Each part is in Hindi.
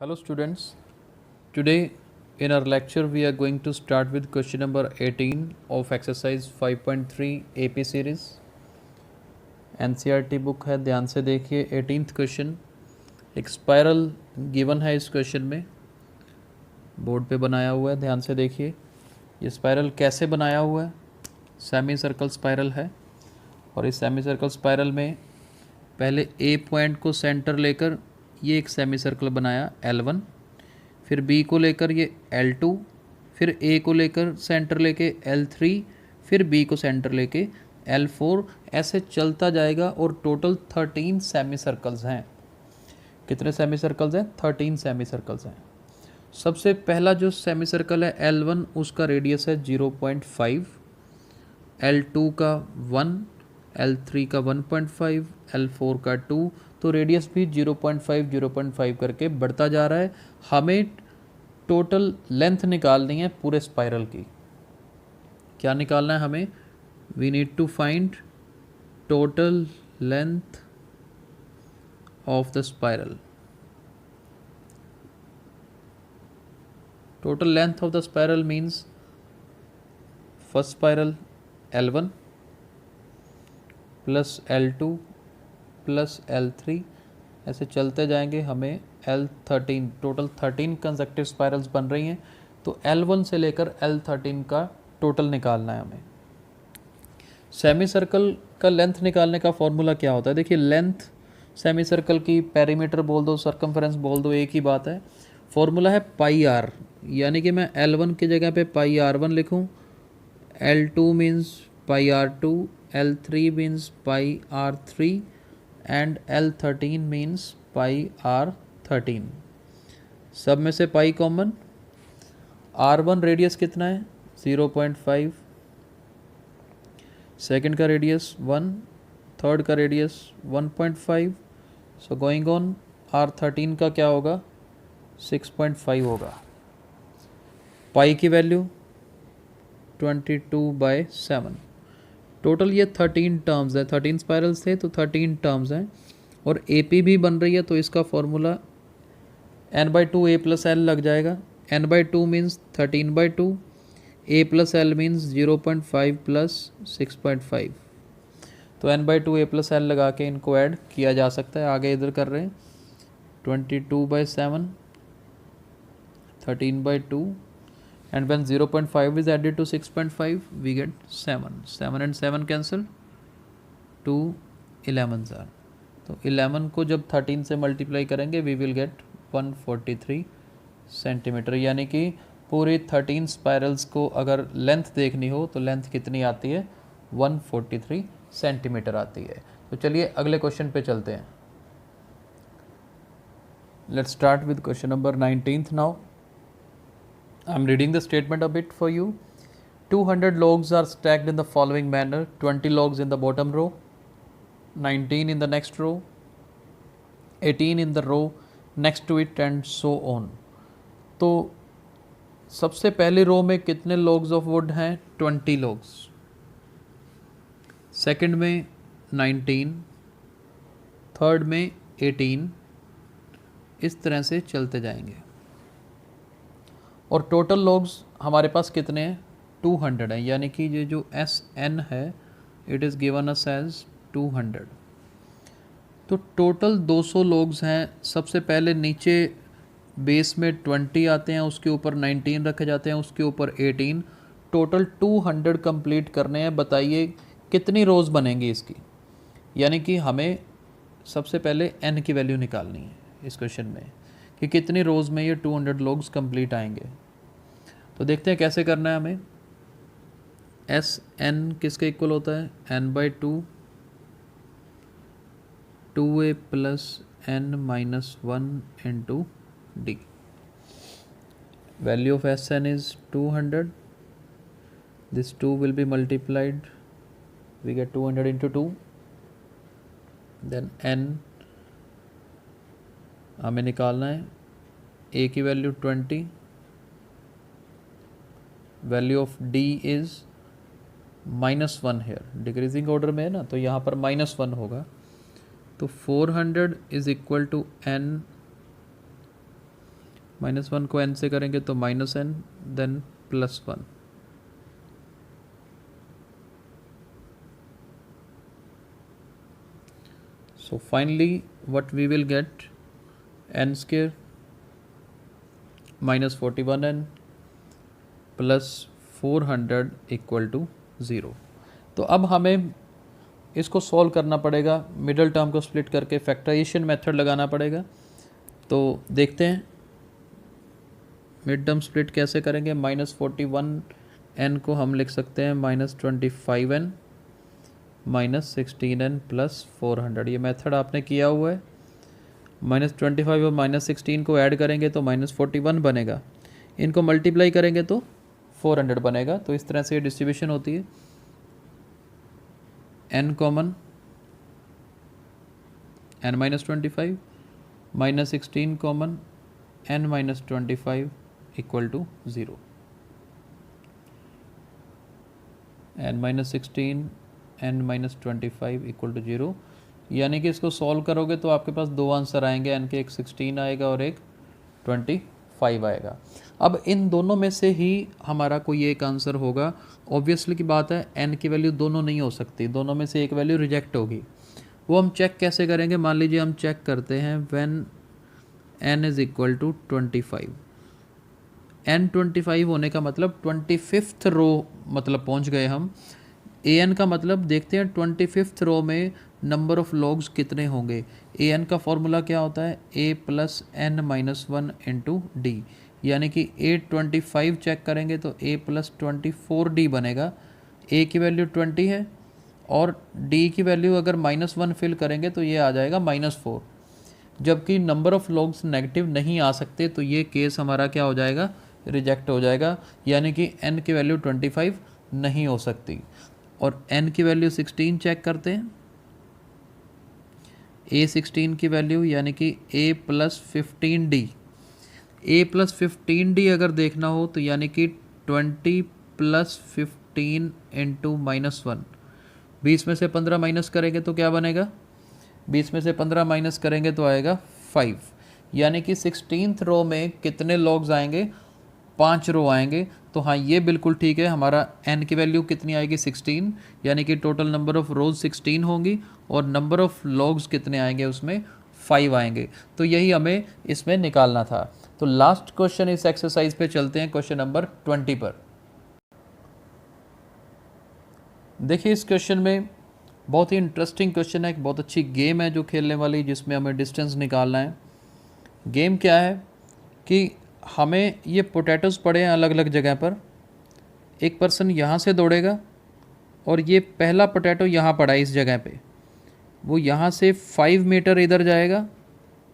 Hello students, today in our lecture we are going to start with question number 18 of exercise 5.3 AP series. NCERT book है, ध्यान से देखिए. 18th question. एक स्पायरल गिवन है इस क्वेश्चन में, बोर्ड पे बनाया हुआ है, ध्यान से देखिए. ये स्पायरल कैसे बनाया हुआ है? सेमी सर्कल स्पायरल है और इस सेमी सर्कल स्पायरल में पहले ए पॉइंट को सेंटर लेकर ये एक सेमी सर्कल बनाया L1, फिर बी को लेकर ये L2, फिर ए को लेकर सेंटर लेके L3, फिर बी को सेंटर लेके L4. ऐसे चलता जाएगा और टोटल 13 सेमी सर्कल्स हैं. कितने सेमी सर्कल्स हैं? 13 सेमी सर्कल्स हैं. सबसे पहला जो सेमी सर्कल है L1, उसका रेडियस है 0.5, L2 का 1, L3 का 1.5, L4 का 2. तो रेडियस भी 0.5 करके बढ़ता जा रहा है. हमें टोटल लेंथ निकालनी है पूरे स्पाइरल की. क्या निकालना है हमें? We need to find total length of the spiral. Total length of the spiral means first spiral L1 plus L2 plus L3, ऐसे चलते जाएंगे. हमें L13, टोटल 13 कंसेक्टिव स्पाइरल्स बन रही हैं. तो L1 से लेकर L13 का टोटल निकालना है हमें. सेमी सर्कल का लेंथ निकालने का फॉर्मूला क्या होता है? देखिए, लेंथ सेमी सर्कल की पेरीमीटर बोल दो, सर्कमफ्रेंस बोल दो, एक ही बात है. फॉर्मूला है पाई आर, यानी कि मैं L1 की जगह पे पाई R1 लिखूँ, L2 means pi R2, L3 means pi R3 and L13 means pi R13. सब में से पाई कॉमन. R1 रेडियस कितना है? 0.5, सेकंड का रेडियस 1, थर्ड का radius 1.5. So going on, R13 का क्या होगा? 6.5 होगा. पाई की वैल्यू 22/7. टोटल ये 13 टर्म्स है. 13 स्पाइरल्स थे तो 13 टर्म्स हैं और AP भी बन रही है. तो इसका formula n/2 a plus l लग जाएगा. n/2 means 13/2, a plus l means 0.5 plus 6.5. तो n/2 a प्लस l लगा के इनको ऐड किया जा सकता है. आगे इधर कर रहे हैं 22/7, 13/2, and when 0.5 is added to 6.5 we get 7. 7 and 7 cancel, 2 11s are. तो 11 को जब 13 से मल्टीप्लाई करेंगे we will get 143 सेंटीमीटर. यानी कि पूरी 13 स्पाइरल्स को अगर लेंथ देखनी हो तो लेंथ कितनी आती है? 143 सेंटीमीटर आती है. तो चलिए अगले क्वेश्चन पे चलते हैं. Let's start with question number 19th now. I'm reading the statement a bit for you. 200 logs are stacked in the following manner: 20 logs in the bottom row, 19 in the next row, 18 in the row next to it, and so on. तो सबसे पहली रो में कितने logs of wood हैं? 20 logs. सेकंड में 19, थर्ड में 18. इस तरह से चलते जाएंगे और टोटल लॉग्स हमारे पास कितने हैं? 200 है. यानी कि ये जो SN है it is given us as 200. तो टोटल 200 लॉग्स हैं. सबसे पहले नीचे बेस में 20 आते हैं, उसके ऊपर 19 रखे जाते हैं, उसके ऊपर 18. टोटल 200 कंप्लीट करने हैं. बताइए कितनी रोज़ बनेंगी इसकी? यानी कि हमें सबसे पहले N की वैल्यू निकालनी है इस क्वेश्चन में कि कितनी रोज़ में ये 200 लॉग्स कंप्लीट आएंगे. तो देखते हैं कैसे करना है हमें. SN किसके इक्वल होता है? n/2 2a plus n-1 into d. Value of SN is 200. This 2 will be multiplied, we get 200 into 2. Then n हमें निकालना है. a की value 20, value of d is -1 here. Decreasing order में है ना, तो यहाँ पर -1 होगा. तो 400 इज इक्वल टू n -1 को n से करेंगे तो -n then +1। So finally what we will get, n square -41n plus 400 equal to 0। तो अब हमें इसको सॉल्व करना पड़ेगा, मिडल टर्म को स्प्लिट करके फैक्टराइजेशन मेथड लगाना पड़ेगा। तो देखते हैं मिड टर्म स्प्लिट कैसे करेंगे। -41n को हम लिख सकते हैं -25n -16n प्लस 400। ये मेथड आपने किया हुआ है। -25 और -16 को ऐड करेंगे तो -41 बनेगा, इनको मल्टीप्लाई करेंगे तो 400 बनेगा। तो इस तरह से ये डिस्ट्रीब्यूशन होती है। n common, n -25 -16 common, n -25 equal to 0। n -16 n -25 equal to 0, यानी कि इसको सॉल्व करोगे तो आपके पास दो आंसर आएंगे, n के एक 16 आएगा और एक 25 आएगा। अब इन दोनों में से ही हमारा कोई एक आंसर होगा। ऑब्वियसली की बात है n की वैल्यू दोनों नहीं हो सकती, दोनों में से एक वैल्यू रिजेक्ट होगी। वो हम चेक कैसे करेंगे, मान लीजिए हम चेक करते हैं when n is equal to 25। n 25 होने का मतलब 25th रो मतलब पहुंच गए हम। an का मतलब देखते हैं 25th रो में नंबर ऑफ लॉग्स कितने होंगे। an का फॉर्मूला क्या होता है, a plus n minus 1 into D, यानी कि a 25 चेक करेंगे तो a प्लस 24d बनेगा। a की वैल्यू 20 है और d की वैल्यू अगर -1 फिल करेंगे तो ये आ जाएगा -4। जबकि नंबर ऑफ लॉग्स नेगेटिव नहीं आ सकते तो ये केस हमारा क्या हो जाएगा, रिजेक्ट हो जाएगा, यानी कि n की वैल्यू 25 नहीं हो सकती। और n की वैल्यू 16 चेक करते हैं, a 16 की वैल्यू यानी कि a plus 15d, a plus 15d अगर देखना हो तो यानी कि 20 प्लस 15 इंटू -1, 20 में से 15 माइनस करेंगे तो क्या बनेगा, 20 में से 15 माइनस करेंगे तो आएगा 5, यानी कि 16th रो में कितने लॉग्स आएंगे, 5 रो आएंगे। तो हाँ ये बिल्कुल ठीक है, हमारा n की वैल्यू कितनी आएगी 16, यानी कि टोटल नंबर ऑफ रोज 16 होंगी और नंबर ऑफ लॉग्स कितने आएंगे उसमें 5 आएंगे। तो यही हमें इसमें निकालना था। तो लास्ट क्वेश्चन इस एक्सरसाइज पे चलते हैं, क्वेश्चन नंबर 20 पर। देखिए इस क्वेश्चन में बहुत ही इंटरेस्टिंग क्वेश्चन है, एक बहुत अच्छी गेम है जो खेलने वाली, जिसमें हमें डिस्टेंस निकालना है। गेम क्या है कि हमें ये पोटैटोज़ पड़े हैं अलग अलग जगह पर, एक पर्सन यहाँ से दौड़ेगा और ये पहला पोटैटो यहाँ पड़ा है इस जगह पे, वो यहाँ से 5 मीटर इधर जाएगा,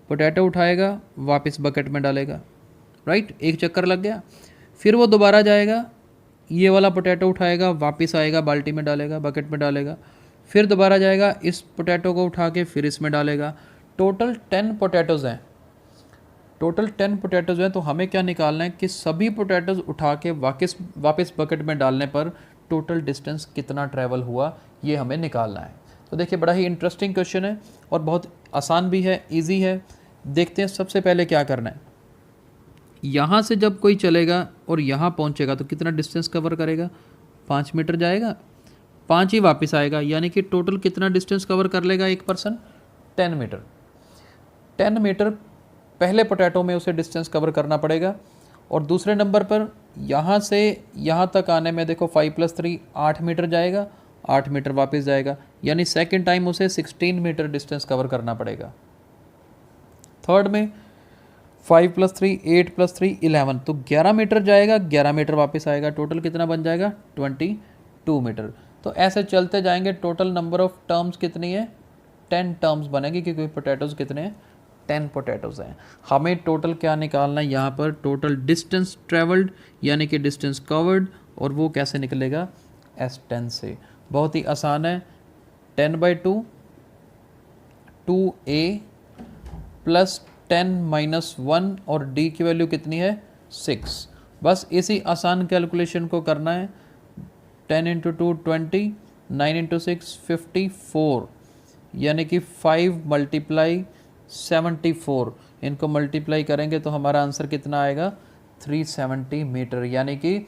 पोटैटो उठाएगा वापस बकेट में डालेगा, राइट, एक चक्कर लग गया। फिर वो दोबारा जाएगा, ये वाला पोटैटो उठाएगा वापस आएगा बाल्टी में डालेगा, बकेट में डालेगा, फिर दोबारा जाएगा इस पोटैटो को उठा के फिर इसमें डालेगा। टोटल 10 पोटैटोज़ हैं, टोटल 10 पोटैटोज़ हैं। तो हमें क्या निकालना है कि सभी पोटैटोज़ उठा के वापस बकेट में डालने पर टोटल डिस्टेंस कितना ट्रैवल हुआ, ये हमें निकालना है। तो देखिए बड़ा ही इंटरेस्टिंग क्वेश्चन है और बहुत आसान भी है, ईजी है। देखते हैं सबसे पहले क्या करना है। यहाँ से जब कोई चलेगा और यहाँ पहुँचेगा तो कितना डिस्टेंस कवर करेगा, 5 मीटर जाएगा, 5 ही वापस आएगा, यानी कि टोटल कितना डिस्टेंस कवर कर लेगा एक पर्सन, 10 मीटर। 10 मीटर पहले पोटैटो में उसे डिस्टेंस कवर करना पड़ेगा। और दूसरे नंबर पर यहाँ से यहाँ तक आने में देखो 5 + 3 8 मीटर जाएगा, 8 मीटर वापस जाएगा, यानी सेकंड टाइम उसे 16 मीटर डिस्टेंस कवर करना पड़ेगा। थर्ड में 5 + 3 8 + 3 11, तो 11 मीटर जाएगा, 11 मीटर वापस आएगा, टोटल कितना बन जाएगा 22 मीटर। तो ऐसे चलते जाएंगे। टोटल नंबर ऑफ टर्म्स कितनी है, 10 टर्म्स बनेगी, क्योंकि पोटैटोज़ कितने हैं, 10 पोटैटोज़ हैं। हमें टोटल क्या निकालना है यहाँ पर, टोटल डिस्टेंस ट्रेवल्ड यानी कि डिस्टेंस कवर्ड, और वो कैसे निकलेगा, S10 से। बहुत ही आसान है, 10/2 2a प्लस 10 - 1 और d की वैल्यू कितनी है 6। बस इसी आसान कैलकुलेशन को करना है। 10 × 2 20, 9 × 6 54, यानी कि 5 × 74, इनको मल्टीप्लाई करेंगे तो हमारा आंसर कितना आएगा 370 मीटर, यानी कि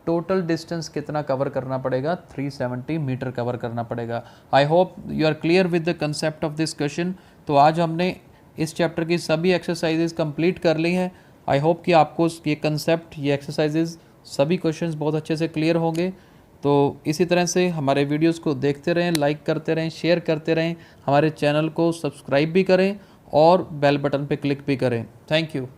टोटल डिस्टेंस कितना कवर करना पड़ेगा 370 मीटर कवर करना पड़ेगा। I hope you are clear with the concept of this question. तो आज हमने इस चैप्टर की सभी एक्सरसाइजेज कंप्लीट कर ली हैं। आई होप कि आपको ये कंसेप्ट, ये एक्सरसाइजेज, सभी क्वेश्चंस बहुत अच्छे से क्लियर होंगे। तो इसी तरह से हमारे वीडियोस को देखते रहें, लाइक करते रहें, शेयर करते रहें, हमारे चैनल को सब्सक्राइब भी करें और बेल बटन पे क्लिक भी करें। Thank you.